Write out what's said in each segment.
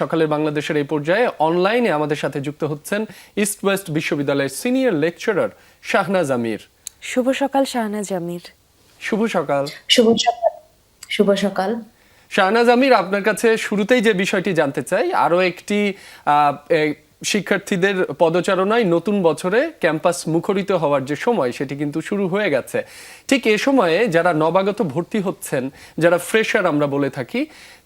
সকালের বাংলাদেশের এই পর্যায়ে অনলাইনে আমাদের সাথে যুক্ত হচ্ছেন ইস্ট ওয়েস্ট বিশ্ববিদ্যালয়ের সিনিয়র লেকচারার শাহনাজ আমির। শুভ সকাল শাহনাজ আমির। শুভ সকাল। শুভ সকাল। শুভ সকাল। শাহনাজ আমির, আপনার কাছে শুরুতেই যে বিষয়টি জানতে চাই, আরো একটি শিক্ষার্থীদের পদচারণায় নতুন বছরে ক্যাম্পাস মুখরিত হওয়ার যে সময় সেটি কিন্তু শুরু হয়ে গেছে। ঠিক এ সময়ে যারা নবাগত ভর্তি হচ্ছেন, যারা ফ্রেশার আমরা বলে থাকি,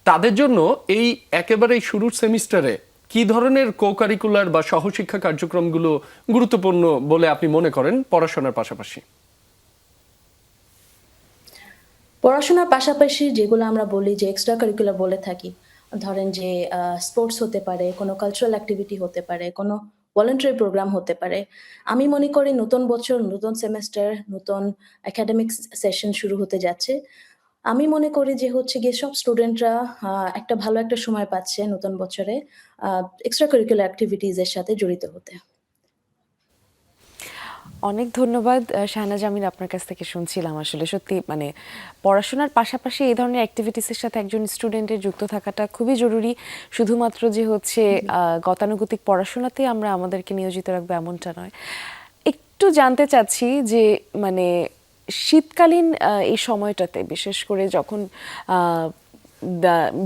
তাদের জন্য এই একেবারেই শুরুর সেমিস্টারে কি ধরনের কো-কারিকুলার বা সহশিক্ষা কার্যক্রমগুলো গুরুত্বপূর্ণ বলে আপনি মনে করেন পড়াশোনার পাশাপাশি? পড়াশোনার পাশাপাশি যেগুলো আমরা বলি যে এক্সট্রা কারিকুলার বলে থাকি, ধরেন যে স্পোর্টস হতে পারে, কোনো কালচারাল অ্যাক্টিভিটি হতে পারে, কোনো ভলান্টারি প্রোগ্রাম হতে পারে। আমি মনে করি নতুন বছর, নতুন সেমেস্টার, নতুন একাডেমিক সেশন শুরু হতে যাচ্ছে। আমি মনে করি যে হচ্ছে গিয়ে সব স্টুডেন্টরা একটা ভালো একটা সময় পাচ্ছে নতুন বছরে এক্সট্রা কারিকুলার অ্যাক্টিভিটিজ এর সাথে জড়িত হতে। অনেক ধন্যবাদ শাহনাজ আমির, আপনার কাছ থেকে শুনছিলাম আসলে সত্যি মানে পড়াশোনার পাশাপাশি এই ধরনের অ্যাক্টিভিটিসের সাথে একজন স্টুডেন্টের যুক্ত থাকাটা খুবই জরুরি। শুধুমাত্র যে হচ্ছে গতানুগতিক পড়াশোনাতে আমরা আমাদেরকে নিয়োজিত রাখবো এমনটা নয়। একটু জানতে চাচ্ছি যে মানে শীতকালীন এই সময়টাতে বিশেষ করে যখন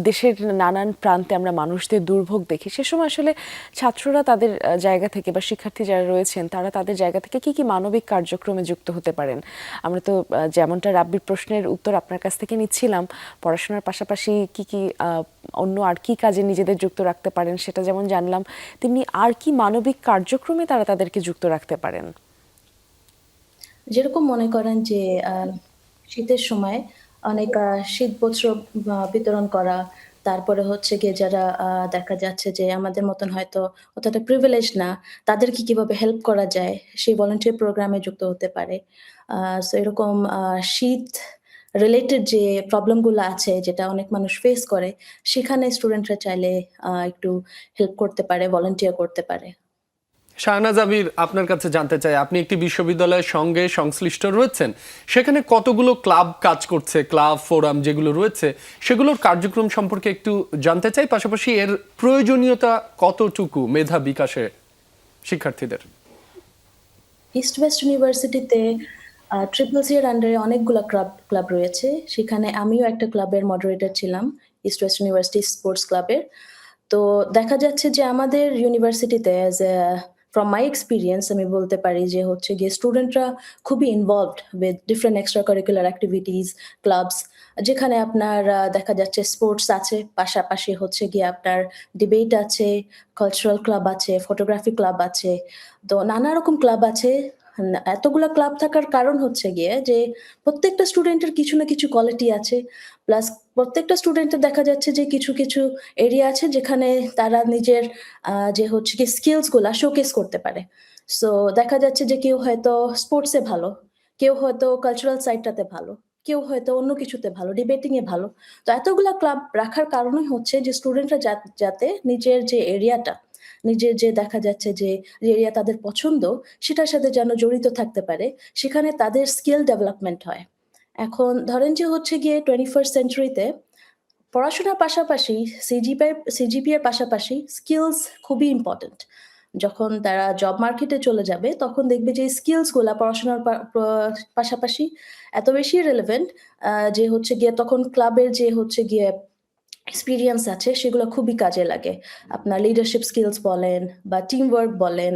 দেশের নানান প্রান্তে আমরা মানুষদের দুর্ভোগ দেখি, সে সময় আসলে ছাত্ররা তাদের জায়গা থেকে বা শিক্ষার্থী যারা রয়েছেন তারা তাদের জায়গা থেকে কি কি মানবিক কার্যক্রমে যুক্ত হতে পারেন? আমরা তো যেমনটা রাব্বির প্রশ্নের উত্তর আপনার কাছ থেকে নিচ্ছিলাম, পড়াশোনার পাশাপাশি কি কি অন্য আর কি কাজে নিজেদের যুক্ত রাখতে পারেন সেটা যেমন জানলাম, তেমনি আর কি মানবিক কার্যক্রমে তারা তাদেরকে যুক্ত রাখতে পারেন? যেরকম মনে করেন যে শীতের সময় অনেক শীতবস্ত্র বিতরণ করা, তারপরে হচ্ছে গিয়ে যারা দেখা যাচ্ছে যে আমাদের মতন হয়তো অতটা প্রিভিলেজ না, তাদেরকে কিভাবে হেল্প করা যায় সেই ভলান্টিয়ার প্রোগ্রামে যুক্ত হতে পারে। সো এরকম শীত রিলেটেড যে প্রবলেম গুলো আছে যেটা অনেক মানুষ ফেস করে, সেখানে স্টুডেন্টরা চাইলে একটু হেল্প করতে পারে, ভলান্টিয়ার করতে পারে। শাহনাজ আমির, আপনার কাছে জানতে চাই, আপনি একটি বিশ্ববিদ্যালয়ের সঙ্গে সংশ্লিষ্ট রয়েছেন, সেখানে কতগুলো ক্লাব কাজ করছে, ক্লাব ফোরাম যেগুলো রয়েছে সেগুলোর কার্যক্রম সম্পর্কে একটু জানতে চাই, পাশাপাশি এর প্রয়োজনীয়তা কতটুকু মেধা বিকাশে শিক্ষার্থীদের? ইস্ট ওয়েস্ট ইউনিভার্সিটিতে ট্রিপল সি এর আন্ডারে অনেকগুলা ক্লাব রয়েছে। সেখানে আমিও একটা ক্লাবের মডারেটর ছিলাম, ইস্ট ওয়েস্ট ইউনিভার্সিটি স্পোর্টস ক্লাবের। তো দেখা যাচ্ছে যে আমাদের ইউনিভার্সিটিতে ফ্রম মাই এক্সপেরিয়েন্স আমি বলতে পারি যে হচ্ছে গিয়ে স্টুডেন্টরা খুবই involved with different extra curricular activities, clubs. যেখানে আপনার দেখা যাচ্ছে স্পোর্টস আছে, পাশাপাশি হচ্ছে গিয়ে আপনার ডিবেট আছে, কালচারাল ক্লাব আছে, ফটোগ্রাফি ক্লাব আছে। তো নানা রকম ক্লাব আছে। এতগুলা ক্লাব থাকার কারণ হচ্ছে গিয়ে যে প্রত্যেকটা স্টুডেন্টের কিছু না কিছু কোয়ালিটি আছে। প্লাস প্রত্যেকটা স্টুডেন্টের দেখা যাচ্ছে যে কিছু এরিয়া আছে যেখানে তারা নিজের যে হচ্ছে গিয়ে স্কিলস গুলা শোকেস করতে পারে। সো দেখা যাচ্ছে যে কেউ হয়তো স্পোর্টস এ ভালো, কেউ হয়তো কালচারাল সাইডটাতে ভালো, কেউ হয়তো অন্য কিছুতে ভালো, ডিবেটিং এ ভালো। তো এতগুলা ক্লাব রাখার কারণই হচ্ছে যে স্টুডেন্টরা যাতে নিজের যে এরিয়াটা, নিজের যে দেখা যাচ্ছে যে এরিয়া তাদের পছন্দ, সেটার সাথে যেন জড়িত থাকতে পারে, সেখানে তাদের স্কিল ডেভেলপমেন্ট হয়। এখন ধরেন যে হচ্ছে গিয়ে 21st সেঞ্চুরিতে পড়াশোনার পাশাপাশি সিজিপিএর পাশাপাশি স্কিলস খুবই ইম্পোর্টেন্ট। যখন তারা জব মার্কেটে চলে যাবে তখন দেখবে যে স্কিলস গুলা পড়াশোনার পাশাপাশি এত বেশি রেলেভেন্ট যে হচ্ছে গিয়ে তখন ক্লাবের যে হচ্ছে গিয়ে এক্সপেরিয়েন্স আছে সেগুলো খুবই কাজে লাগে। আপনার লিডারশিপ স্কিলস বলেন বা টিম ওয়ার্ক বলেন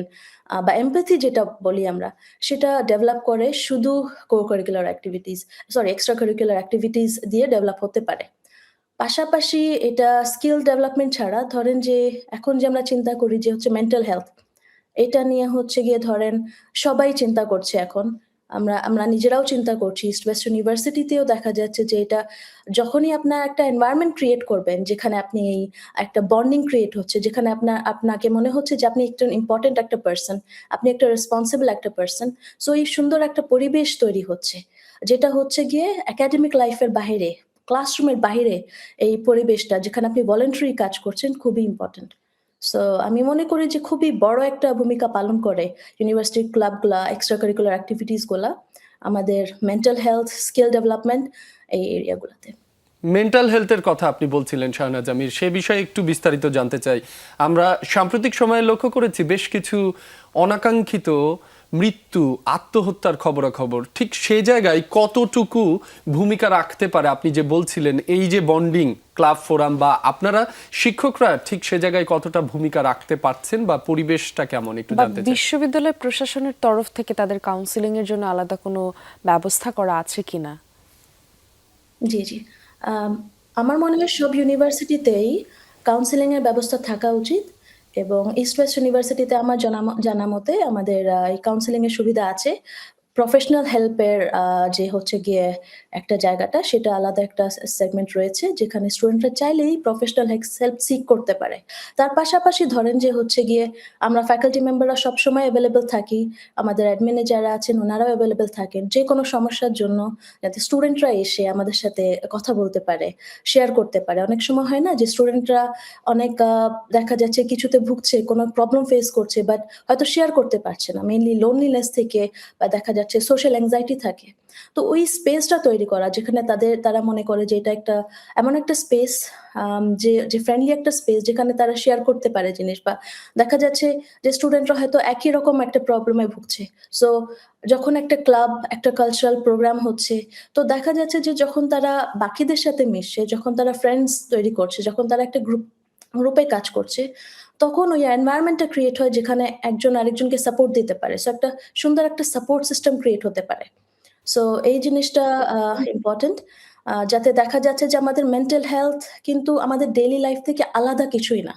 বা এমপ্যাথি যেটা বলি আমরা, সেটা ডেভেলপ করে শুধু কো-কারিকুলার অ্যাক্টিভিটিস এক্সট্রা কারিকুলার অ্যাক্টিভিটিস দিয়ে ডেভেলপ হতে পারে। পাশাপাশি এটা স্কিল ডেভেলপমেন্ট ছাড়া ধরেন যে এখন যে আমরা চিন্তা করি যে হচ্ছে মেন্টাল হেলথ, এটা নিয়ে হচ্ছে গিয়ে ধরেন সবাই চিন্তা করছে এখন। আমরা আমরা নিজেরাও চিন্তা করছি। ইস্ট ওয়েস্ট ইউনিভার্সিটিতেও দেখা যাচ্ছে যে এটা যখনই আপনার একটা এনভায়রনমেন্ট ক্রিয়েট করবেন, যেখানে আপনি এই একটা বন্ডিং ক্রিয়েট হচ্ছে, যেখানে আপনাকে মনে হচ্ছে যে আপনি একজন ইম্পোর্টেন্ট একটা পারসন, আপনি একটা রেসপন্সিবল একটা পারসন। সো এই সুন্দর একটা পরিবেশ তৈরি হচ্ছে। যেটা হচ্ছে গিয়ে একাডেমিক লাইফের বাহিরে, ক্লাসরুমের বাহিরে এই পরিবেশটা যেখানে আপনি ভলান্টারি কাজ করছেন খুবই ইম্পোর্টেন্ট। সো আমি মনে করি যে খুবই বড় একটা ভূমিকা পালন করে ইউনিভার্সিটি ক্লাবগুলা, এক্সট্রা কারিকুলার অ্যাক্টিভিটিস গুলা আমাদের মেন্টাল হেলথ, স্কিল ডেভেলপমেন্ট এই এরিয়া গুলাতে। মেন্টাল হেলথের কথা আপনি বলছিলেন শাহনাজ আমির, সে বিষয়ে একটু বিস্তারিত জানতে চাই। আমরা সাম্প্রতিক সময়ে লক্ষ্য করেছি বেশ কিছু অনাকাঙ্ক্ষিত মৃত্যু, আত্মহত্যার খবরাখবর। ঠিক সে জায়গায় কতটুকু ভূমিকা রাখতে পারে, আপনি যে বলছিলেন এই যে বন্ডিং ক্লাব ফোরাম বা আপনারা শিক্ষকরা ঠিক সে জায়গায় কতটা ভূমিকা রাখতে পারছেন বা পরিবেশটা কেমন একটু বা জানতে চাই। বিশ্ববিদ্যালয় প্রশাসনের তরফ থেকে তাদের কাউন্সিলিং এর জন্য আলাদা কোনো ব্যবস্থা করা আছে কিনা? জি, জি। আম আমার মনে হয় সব ইউনিভার্সিটিতেই কাউন্সেলিং এর ব্যবস্থা থাকা উচিত এবং ইস্ট ওয়েস্ট ইউনিভার্সিটিতে আমার জানা মতে আমাদের এই কাউন্সেলিং এর সুবিধা আছে। প্রফেশনাল হেল্প এর যে হচ্ছে গিয়ে একটা জায়গাটা সেটা আলাদা একটা সেগমেন্ট রয়েছে যেখানে স্টুডেন্টরা চাইলেই প্রফেশনাল হেল্প সিক করতে পারে। তার পাশাপাশি ধরেন যে হচ্ছে গিয়ে আমরা ফ্যাকাল্টি মেম্বাররা সবসময় এভেইলেবল থাকি। আমাদের অ্যাডমিনে যারা আছেন উনারাও এভেইলেবল থাকেন। যেকোনো সমস্যার জন্য যাতে স্টুডেন্টরা এসে আমাদের সাথে কথা বলতে পারে, শেয়ার করতে পারে। অনেক সময় হয় না যে স্টুডেন্টরা অনেক দেখা যাচ্ছে কিছুতে ভুগছে, কোনো প্রবলেম ফেস করছে বাট হয়তো শেয়ার করতে পারছে না। মেইনলি লোনলিনেস থেকে বা দেখা যাচ্ছে সোশ্যাল অ্যাংজাইটি থাকে। তো ওই স্পেসটা তৈরি করা যেখানে তারা মনে করে যে এটা একটা এমন একটা স্পেস যে ফ্রেন্ডলি একটা স্পেস যেখানে তারা শেয়ার করতে পারে জিনিস বা দেখা যাচ্ছে যে স্টুডেন্টরা হয়তো একই রকম একটা প্রবলেমে ভুগছে। সো যখন একটা ক্লাব, একটা কালচারাল প্রোগ্রাম হচ্ছে, তো দেখা যাচ্ছে যে যখন তারা বাকিদের সাথে মিশছে, যখন তারা ফ্রেন্ডস তৈরি করছে, যখন তারা একটা গ্রুপে কাজ করছে, তখন ওই এনভায়রনমেন্টটা ক্রিয়েট হয় যেখানে একজন আরেকজনকে সাপোর্ট দিতে পারে। সো একটা সুন্দর একটা সাপোর্ট সিস্টেম ক্রিয়েট হতে পারে। সো এই জিনিসটা ইম্পোর্টেন্ট। যাতে দেখা যাচ্ছে যে আমাদের মেন্টাল হেলথ কিন্তু আমাদের ডেইলি লাইফ থেকে আলাদা কিছুই না।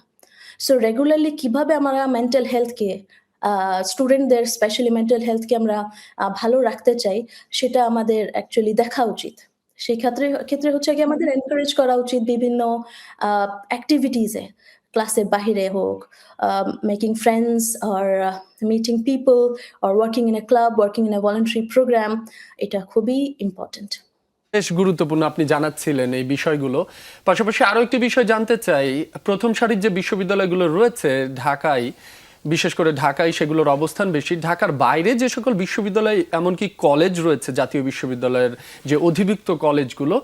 সো রেগুলারলি কিভাবে আমরা মেন্টাল হেলথকে স্টুডেন্টদের স্পেশালি মেন্টাল হেলথকে আমরা ভালো রাখতে চাই, সেটা আমাদের অ্যাকচুয়ালি দেখা উচিত। সেই ক্ষেত্রে হচ্ছে গিয়ে আমাদের এনকারেজ করা উচিত বিভিন্ন এক্টিভিটিস এ। ক্লাসের বাহিরে হোক, making friends or meeting people or working in a club, working in a voluntary program, এটা খুবই ইম্পোর্টেন্ট। বেশ গুরুত্বপূর্ণ আপনি জানাচ্ছিলেন এই বিষয়গুলো। পাশাপাশি আরো একটি বিষয় জানতে চাই, প্রথম সারির যে বিশ্ববিদ্যালয়গুলো রয়েছে ঢাকায়, বিশেষ করে ঢাকায় সেগুলোর অবস্থান বেশি। ঢাকার বাইরে যে সকল বিশ্ববিদ্যালয় এমনকি কলেজ রয়েছে, জাতীয় বিশ্ববিদ্যালয়ের যে অধিভুক্ত কলেজগুলো,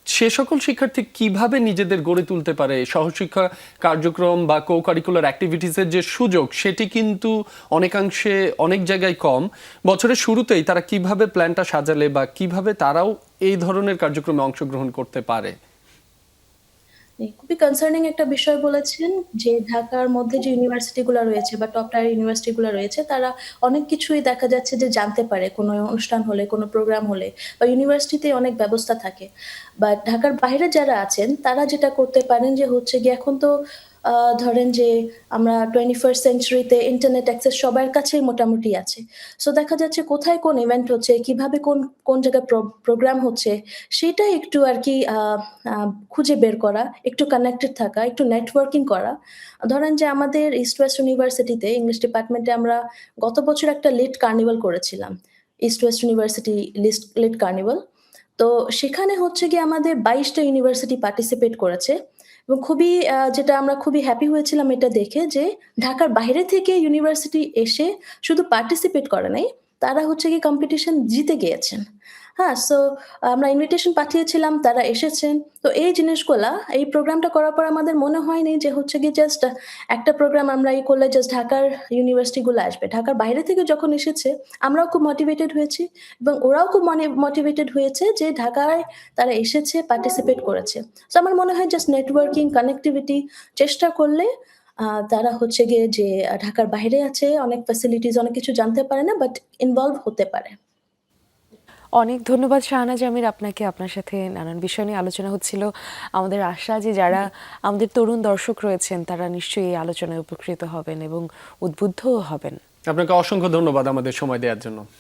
সে সকল শিক্ষার্থী কিভাবে নিজেদের গড়ে তুলতে পারে? সহশিক্ষা কার্যক্রম বা কো কারিকুলার অ্যাক্টিভিটিসের যে সুযোগ সেটি কিন্তু অনেকাংশে অনেক জায়গায় কম। বছরের শুরুতেই তারা কিভাবে প্ল্যানটা সাজালে বা কিভাবে তারাও এই ধরনের কার্যক্রমে অংশগ্রহণ করতে পারে? খুবই কনসার্নিং একটা বিষয় বলেছেন যে ঢাকার মধ্যে যে ইউনিভার্সিটি গুলা রয়েছে বা টপ টায়ার ইউনিভার্সিটি গুলা রয়েছে তারা অনেক কিছুই দেখা যাচ্ছে যে জানতে পারে কোনো অনুষ্ঠান হলে, কোনো প্রোগ্রাম হলে বা ইউনিভার্সিটিতে অনেক ব্যবস্থা থাকে। বাট ঢাকার বাইরে যারা আছেন তারা যেটা করতে পারেন যে হচ্ছে গিয়ে এখন তো ধরেন যে আমরা 21st সেঞ্চুরিতে ইন্টারনেট অ্যাক্সেস সবার কাছেই মোটামুটি আছে। সো দেখা যাচ্ছে কোথায় কোন ইভেন্ট হচ্ছে, কিভাবে কোন জায়গায় প্রোগ্রাম হচ্ছে সেটা একটু আরকি আ আ খুঁজে বের করা, একটু কানেক্টেড থাকা, একটু নেটওয়ার্কিং করা। ধরেন যে আমাদের ইস্ট ওয়েস্ট ইউনিভার্সিটিতে ইংলিশ ডিপার্টমেন্টে আমরা গত বছর একটা লিট কার্নিভাল করেছিলাম। East West University lit carnival. তো সেখানে হচ্ছে গিয়ে আমাদের ২২ টা ইউনিভার্সিটি পার্টিসিপেট করেছে এবং খুবই যেটা আমরা খুবই হ্যাপি হয়েছিলাম এটা দেখে যে ঢাকার বাইরে থেকে ইউনিভার্সিটি এসে শুধু পার্টিসিপেট করে নাই, তারা হচ্ছে গিয়ে কম্পিটিশন জিতে গিয়েছেন। হ্যাঁ? সো আমরা ইনভিটেশন পাঠিয়েছিলাম, তারা এসেছেন। তো এই জিনিসগুলা এই প্রোগ্রামটা করার পর আমাদের মনে হয়নি যে হচ্ছে গিয়ে জাস্ট একটা প্রোগ্রাম আমরা করলে জাস্ট ঢাকার ইউনিভার্সিটি গুলো আসবে। ঢাকার বাইরে থেকে যখন এসেছে আমরাও খুব মোটিভেটেড হয়েছি এবং ওরাও খুব মোটিভেটেড হয়েছে যে ঢাকায় তারা এসেছে, পার্টিসিপেট করেছে। সো আমার মনে হয় জাস্ট নেটওয়ার্কিং, কানেক্টিভিটি চেষ্টা করলে তারা হচ্ছে গিয়ে যে ঢাকার বাইরে আছে, অনেক ফ্যাসিলিটিস অনেক কিছু জানতে পারে না বাট ইনভলভ হতে পারে। অনেক ধন্যবাদ শাহনাজ আমির আপনাকে। আপনার সাথে নানান বিষয় নিয়ে আলোচনা হচ্ছিল। আমাদের আশা যে যারা আমাদের তরুণ দর্শক রয়েছেন তারা নিশ্চয়ই এই আলোচনায় উপকৃত হবেন এবং উদ্বুদ্ধও হবেন। আপনাকে অসংখ্য ধন্যবাদ আমাদের সময় দেওয়ার জন্য।